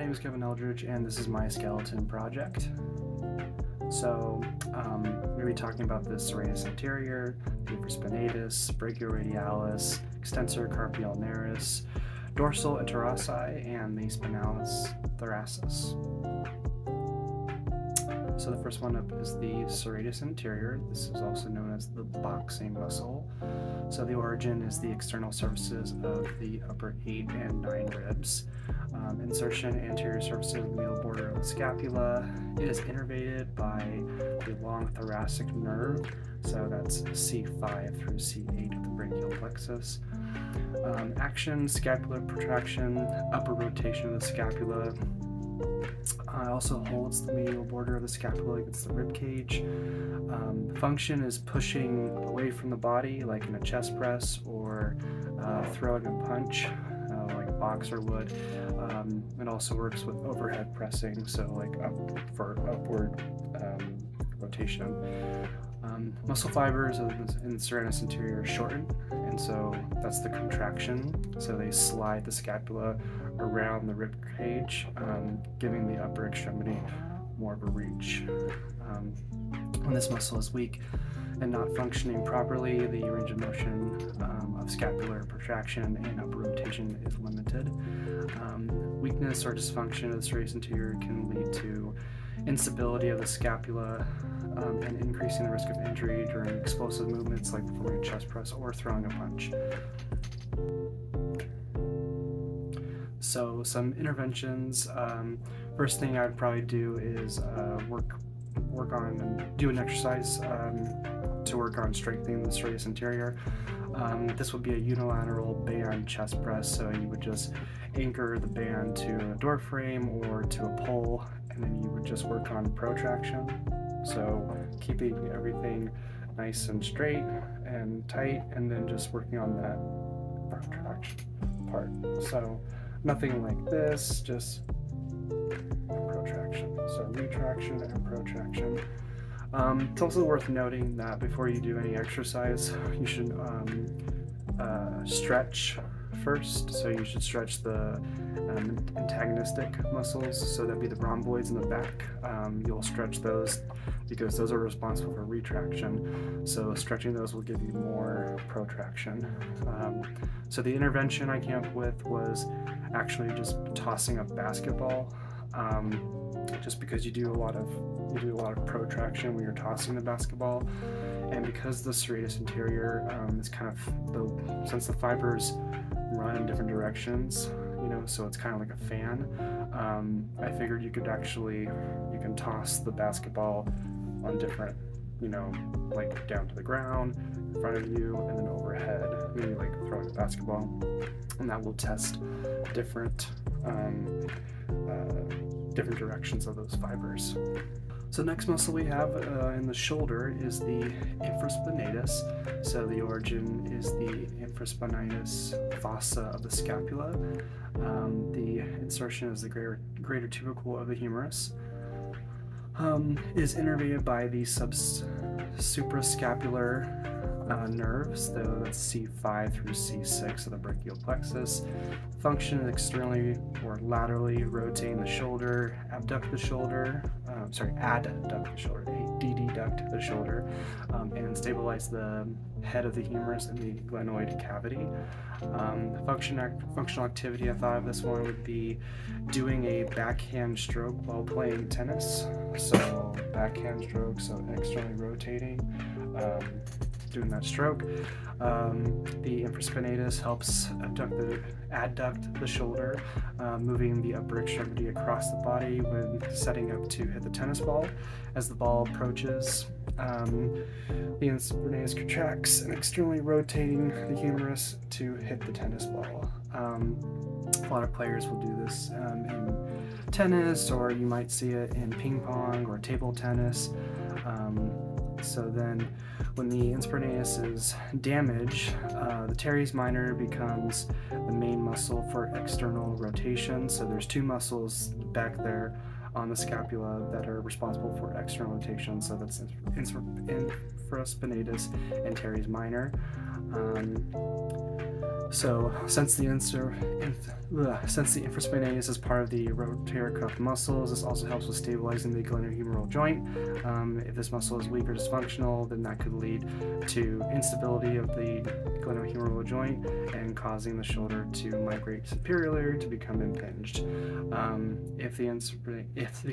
name is Kevin Eldridge, and this is my skeleton project. So, I'm going to be talking about the serratus anterior, the infraspinatus, brachioradialis, extensor carpi ulnaris, dorsal interossi, and the spinalis thoracis. So the first one up is the serratus anterior. This is also known as the boxing muscle. So the origin is the external surfaces of the upper 8 and 9 ribs. Insertion anterior surface of the medial border of the scapula. It is innervated by the long thoracic nerve. So that's C5 through C8 of the brachial plexus. Action, scapular protraction, upper rotation of the scapula. Also holds the medial border of the scapula against the rib cage. Function is pushing away from the body, like in a chest press, or throwing a punch, like a boxer would. It also works with overhead pressing, so like upward rotation. Muscle fibers in the serratus anterior are shortened, and so that's the contraction. So they slide the scapula around the rib cage, giving the upper extremity more of a reach. When this muscle is weak and not functioning properly, the range of motion of scapular protraction and upper rotation is limited. Weakness or dysfunction of the serratus anterior can lead to instability of the scapula and increasing the risk of injury during explosive movements like performing a chest press or throwing a punch. So some interventions. First thing I would probably do is work on and do an exercise to work on strengthening the serratus anterior. This would be a unilateral band chest press, so you would just anchor the band to a door frame or to a pole, and then you would just work on protraction. So keeping everything nice and straight and tight, and then just working on that protraction part. So nothing like this, just protraction. So retraction and protraction. It's also worth noting that before you do any exercise, you should stretch first. So you should stretch the antagonistic muscles, so that'd be the rhomboids in the back. You'll stretch those because those are responsible for retraction. So stretching those will give you more protraction. So the intervention I came up with was actually just tossing a basketball, just because you do a lot of protraction when you're tossing the basketball, and because the serratus anterior is kind of since the fibers run in different directions, so it's kind of like a fan. I figured you can toss the basketball on different, like down to the ground, in front of you, and then overhead, maybe like throwing a basketball, and that will test different directions of those fibers. So next muscle we have in the shoulder is the infraspinatus. So the origin is the infraspinatus fossa of the scapula. The insertion is the greater tubercle of the humerus. Is innervated by the suprascapular nerves, so that's C5 through C6 of the brachial plexus. Function is externally or laterally rotating the shoulder, adduct the shoulder, deduct the shoulder, and stabilize the head of the humerus and the glenoid cavity. Functional activity I thought of this one would be doing a backhand stroke while playing tennis. So backhand stroke, so externally rotating, doing that stroke. The infraspinatus helps adduct the shoulder, moving the upper extremity across the body when setting up to hit the tennis ball. As the ball approaches, the infraspinatus contracts and externally rotating the humerus to hit the tennis ball. A lot of players will do this in tennis, or you might see it in ping pong or table tennis. So then when the infraspinatus is damaged, the teres minor becomes the main muscle for external rotation. So there's two muscles back there on the scapula that are responsible for external rotation. So that's infraspinatus and teres minor. So since the infraspinatus is part of the rotator cuff muscles, this also helps with stabilizing the glenohumeral joint. If this muscle is weak or dysfunctional, then that could lead to instability of the glenohumeral joint and causing the shoulder to migrate superiorly to become impinged. If the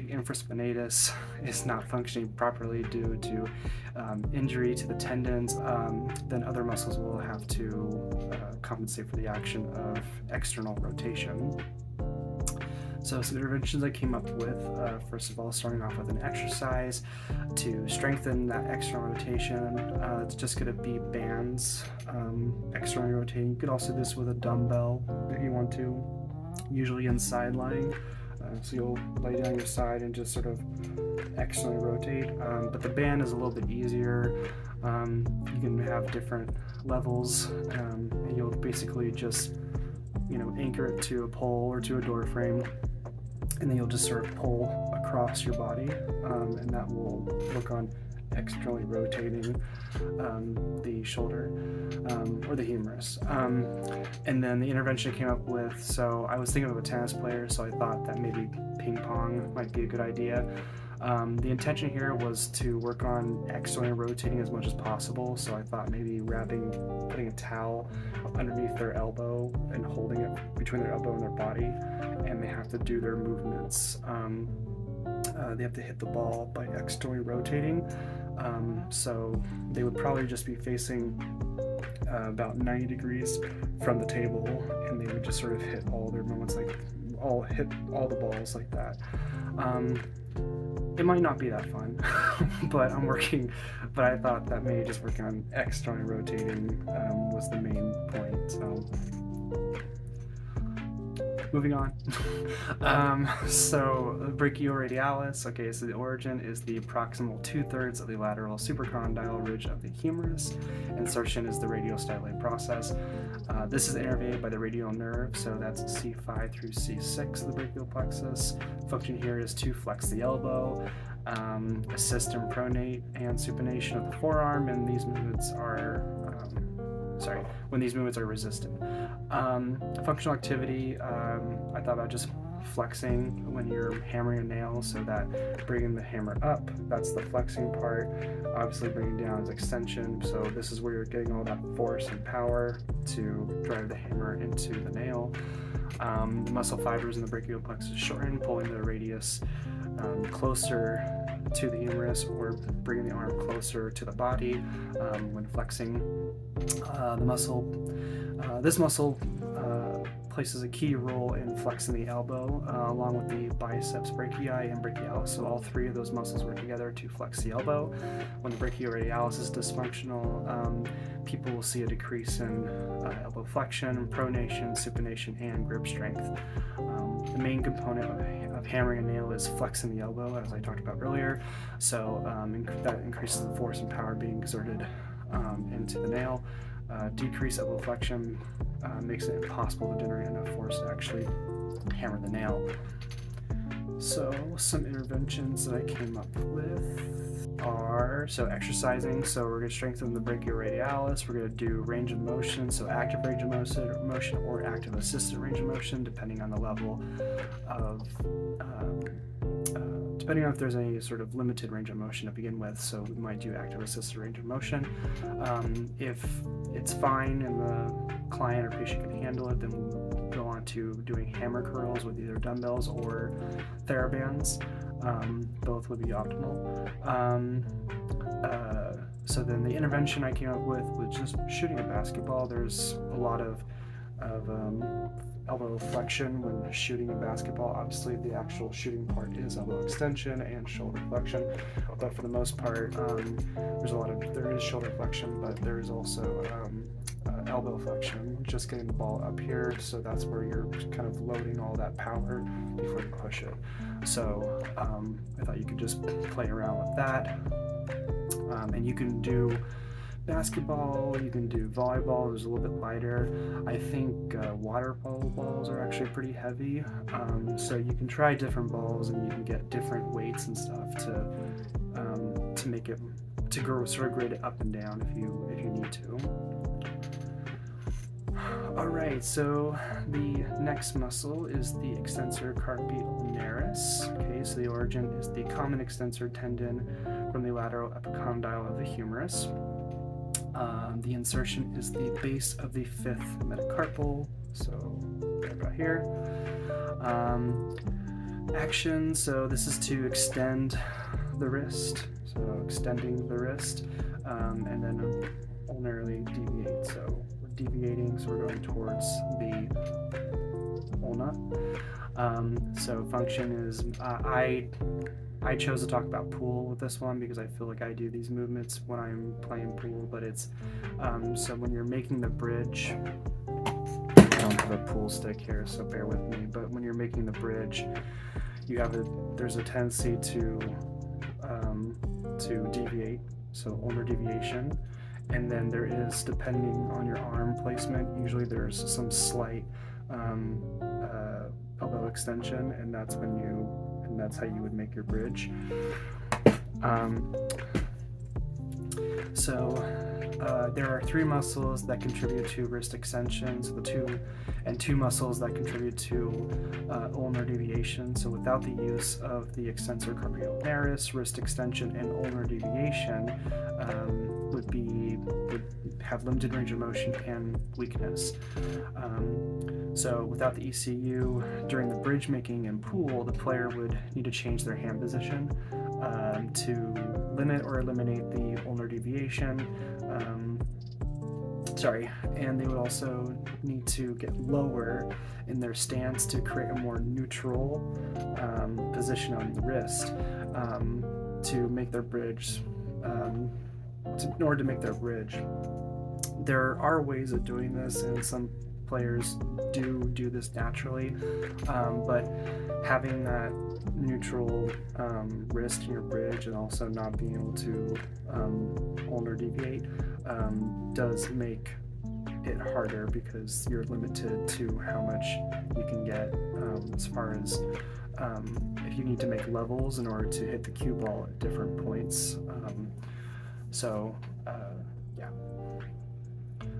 infraspinatus is not functioning properly due to injury to the tendons, then other muscles will have to compensate for the action of external rotation. So some interventions I came up with, first of all, starting off with an exercise to strengthen that external rotation. It's just going to be bands externally rotating. You could also do this with a dumbbell if you want to, usually inside lying. So you'll lay down your side and just sort of externally rotate, but the band is a little bit easier. You can have different levels, and you'll basically just anchor it to a pole or to a door frame, and then you'll just sort of pull across your body, and that will work on externally rotating the shoulder or the humerus. And then the intervention I came up with, so I was thinking of a tennis player, so I thought that maybe ping pong might be a good idea. The intention here was to work on externally rotating as much as possible, so I thought maybe putting a towel underneath their elbow and holding it between their elbow and their body, and they have to do their movements. They have to hit the ball by externally rotating, so they would probably just be facing about 90 degrees from the table, and they would just sort of hit all their movements, hit all the balls like that. It might not be that fun, but I thought that maybe just working on externally rotating was the main point. So moving on. So brachioradialis, okay, so the origin is the proximal 2/3 of the lateral supracondyle ridge of the humerus. Insertion is the radiostylate process. This is innervated by the radial nerve, so that's C5 through C6 of the brachial plexus. Function here is to flex the elbow, assist in pronate and supination of the forearm, and these movements are when these movements are resisted. Functional activity, I thought about just flexing when you're hammering a nail, so that bringing the hammer up, that's the flexing part. Obviously bringing down is extension, so this is where you're getting all that force and power to drive the hammer into the nail. The muscle fibers in the brachial plexus shorten, pulling the radius closer to the humerus, or bringing the arm closer to the body when flexing the muscle. This muscle places a key role in flexing the elbow, along with the biceps brachii and brachialis. So all three of those muscles work together to flex the elbow. When the brachioradialis is dysfunctional, people will see a decrease in elbow flexion, pronation, supination, and grip strength. The main component of hammering a nail is flexing the elbow, as I talked about earlier. So that increases the force and power being exerted into the nail. Decreased elbow flexion makes it impossible to generate enough force to actually hammer the nail. So some interventions that I came up with are, exercising. So we're going to strengthen the brachioradialis. We're going to do range of motion, so active range of motion or active assisted range of motion, depending on the level of depending on if there's any sort of limited range of motion to begin with. So we might do active assisted range of motion. If it's fine and the client or patient can handle it, then we'll go on to doing hammer curls with either dumbbells or TheraBands. Both would be optimal. So then the intervention I came up with was just shooting a basketball. There's a lot of elbow flexion when shooting a basketball. Obviously the actual shooting part is elbow extension and shoulder flexion, but for the most part there is shoulder flexion, but there is also elbow flexion, just getting the ball up here, so that's where you're kind of loading all that power before you push it. So I thought you could just play around with that, and you can do basketball, you can do volleyball, it's a little bit lighter. I think water polo balls are actually pretty heavy, so you can try different balls and you can get different weights and stuff to make it sort of grade it up and down if you need to. All right, so the next muscle is the extensor carpi ulnaris. Okay, so the origin is the common extensor tendon from the lateral epicondyle of the humerus. The insertion is the base of the fifth metacarpal, so right about here. Action, so this is to extend the wrist, so extending the wrist, and then ulnarly deviate. So we're deviating, so we're going towards the ulna. So function is, I chose to talk about pool with this one because I feel like I do these movements when I'm playing pool, but it's, so when you're making the bridge, I don't have a pool stick here, so bear with me, but when you're making the bridge, there's a tendency to deviate, so ulnar deviation, and then there is, depending on your arm placement, usually there's some slight elbow extension, and that's how you would make your bridge. There are three muscles that contribute to wrist extension, so two muscles that contribute to ulnar deviation. So without the use of the extensor carpi ulnaris, wrist extension and ulnar deviation would have limited range of motion and weakness. So without the ECU, during the bridge making in pool, the player would need to change their hand position to limit or eliminate the ulnar deviation. And they would also need to get lower in their stance to create a more neutral position on the wrist to make their bridge. In order to make their bridge, there are ways of doing this, and some players do this naturally, but having that neutral wrist in your bridge and also not being able to ulnar deviate does make it harder because you're limited to how much you can get as far as if you need to make levels in order to hit the cue ball at different points. So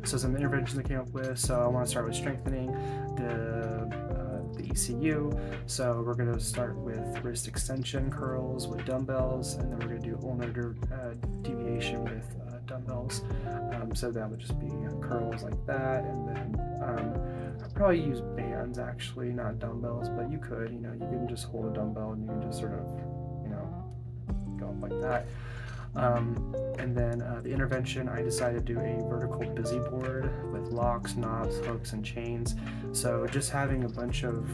some interventions I came up with. So I want to start with strengthening the ECU. So we're going to start with wrist extension curls with dumbbells, and then we're going to do ulnar deviation with dumbbells. So that would just be curls like that, and then I'd probably use bands actually, not dumbbells, but you can just hold a dumbbell and you can just sort of, go up like that. And then the intervention, I decided to do a vertical busy board with locks, knobs, hooks, and chains. So just having a bunch of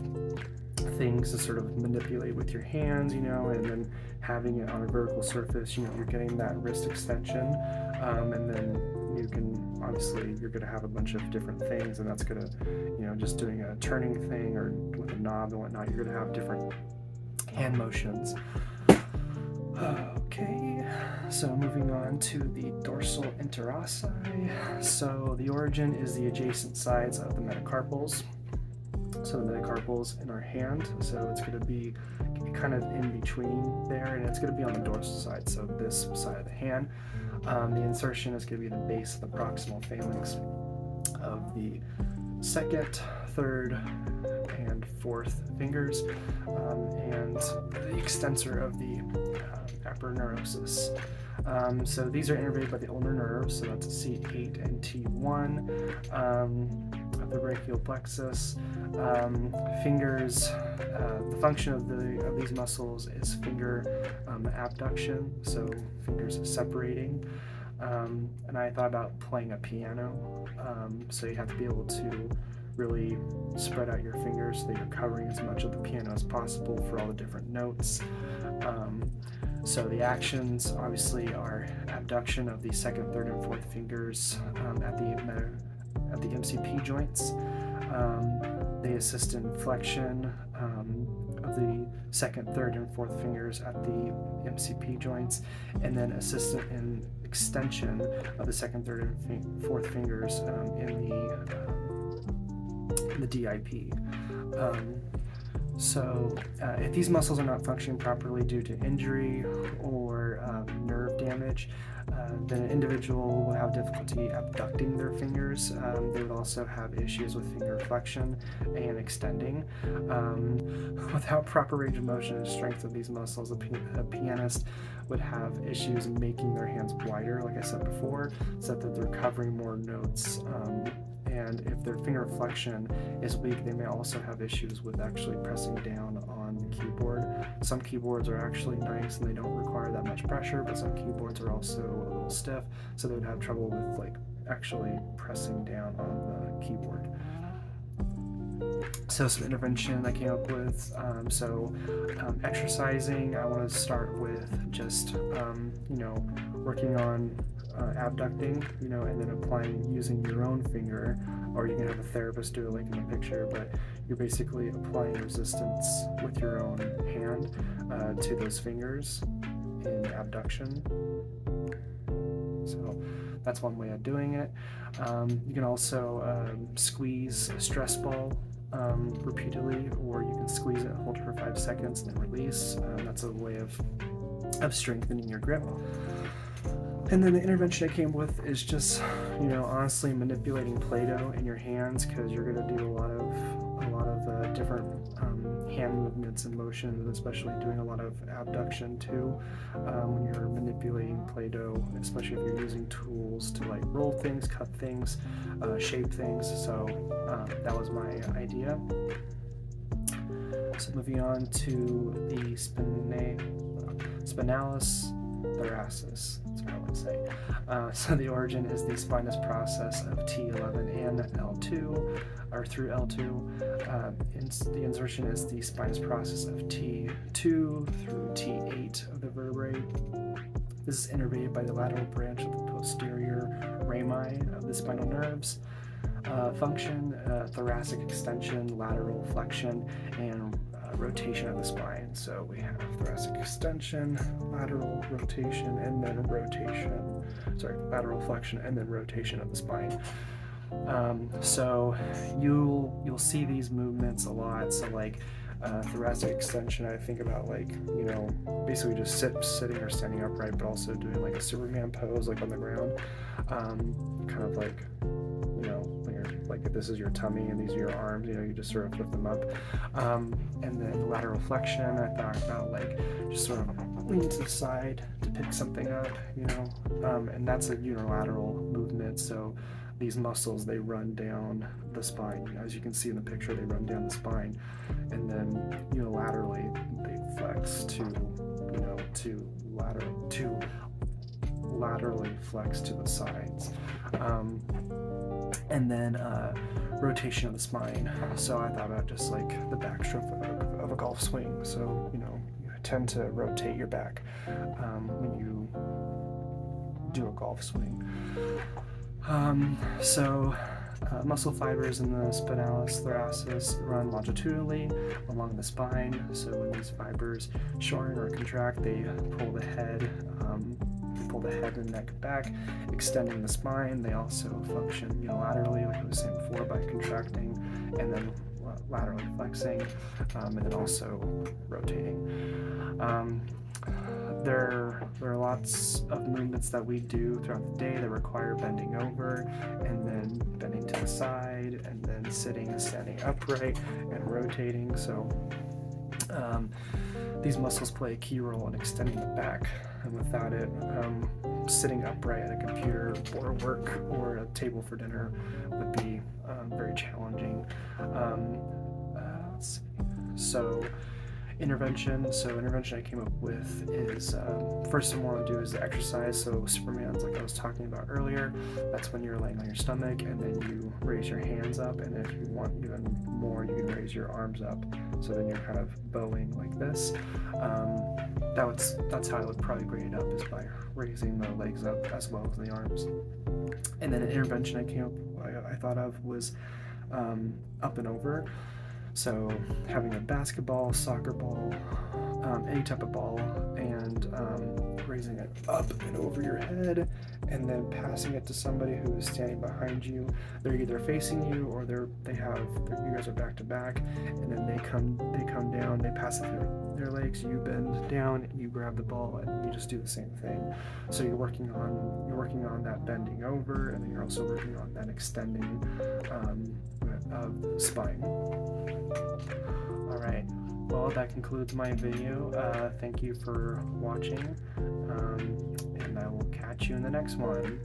things to sort of manipulate with your hands, and then having it on a vertical surface, you're getting that wrist extension, and then you're going to have a bunch of different things, and that's going to, just doing a turning thing or with a knob and whatnot, you're going to have different hand motions. Okay, so moving on to the dorsal interossi. So the origin is the adjacent sides of the metacarpals. So the metacarpals in our hand, so it's going to be kind of in between there, and it's going to be on the dorsal side, so this side of the hand. The insertion is going to be the base of the proximal phalanx of the second, third, and fourth fingers, and the extensor of the aponeurosis. So these are innervated by the ulnar nerves, so that's C8 and T1 of the brachial plexus. Fingers, the function of these muscles is finger abduction, so fingers separating. And I thought about playing a piano, so you have to be able to really spread out your fingers so that you're covering as much of the piano as possible for all the different notes. So the actions obviously are abduction of the second, third, and fourth fingers at the MCP joints. They assist in flexion of the second, third, and fourth fingers at the MCP joints, and then assist in extension of the second, third, and fourth fingers in the DIP. So if these muscles are not functioning properly due to injury or nerve damage. Then an individual would have difficulty abducting their fingers. They would also have issues with finger flexion and extending. Without proper range of motion and strength of these muscles, a pianist would have issues in making their hands wider, like I said before, so that they're covering more notes. And if their finger flexion is weak, they may also have issues with actually pressing down on the keyboard. Some keyboards are actually nice and they don't require that much pressure, but some keyboards are also a little stiff, so they would have trouble with like actually pressing down on the keyboard. So some intervention I came up with. Exercising, I want to start with just working on abducting, and then applying using your own finger, or you can have a therapist do it like in the picture, but you're basically applying resistance with your own hand to those fingers in abduction. So that's one way of doing it. You can also squeeze a stress ball repeatedly, or you can squeeze it and hold it for 5 seconds and then release. That's a way of strengthening your grip. And then the intervention I came with is just, honestly manipulating Play-Doh in your hands, because you're going to do a lot of different hand movements and motions, especially doing a lot of abduction too when you're manipulating Play-Doh, especially if you're using tools to like roll things, cut things, shape things. So that was my idea. So moving on to the spinalis thoracis. That's what I would say. So the origin is the spinous process of T11 and L2, or through L2. The insertion is the spinous process of T2 through T8 of the vertebrae. This is innervated by the lateral branch of the posterior rami of the spinal nerves. Function, thoracic extension, lateral flexion, and rotation of the spine. So we have thoracic extension, lateral rotation, and then lateral flexion and then rotation of the spine. So you'll see these movements a lot. So like thoracic extension, I think about like, basically just sitting or standing upright, but also doing like a Superman pose, like on the ground, kind of like, like if this is your tummy and these are your arms, you just sort of lift them up. And then lateral flexion, I thought about like just sort of lean to the side to pick something up, and that's a unilateral movement. So these muscles, they run down the spine. As you can see in the picture, they run down the spine, and then unilaterally they flex to laterally flex to the sides. And then rotation of the spine. So I thought about just like the backstroke of a golf swing. So you tend to rotate your back when you do a golf swing. Muscle fibers in the spinalis thoracis run longitudinally along the spine. So when these fibers shorten or contract, they pull the head and neck back, extending the spine. They also function unilaterally, like I was saying before, by contracting and then laterally flexing, and then also rotating. There are lots of movements that we do throughout the day that require bending over and then bending to the side and then sitting and standing upright and rotating. So these muscles play a key role in extending the back, and without it, sitting upright at a computer or work or a table for dinner would be very challenging. Let's see. So intervention I came up with is first thing I want to do is the exercise. So Superman's, like I was talking about earlier, that's when you're laying on your stomach and then you raise your hands up, and if you want even more, you can raise your arms up, so then you're kind of bowing like this. That's how I would probably grade it up, is by raising the legs up as well as the arms. And then an intervention I thought of was up and over. So having a basketball, soccer ball, any type of ball, and raising it up and over your head, and then passing it to somebody who is standing behind you. They're either facing you or you guys are back to back, and then they come down, they pass it through their legs, you bend down, you grab the ball, and you just do the same thing. So you're working on that bending over, and then you're also working on that extending of the spine. All right. Well, that concludes my video. Thank you for watching, and I will catch you in the next one.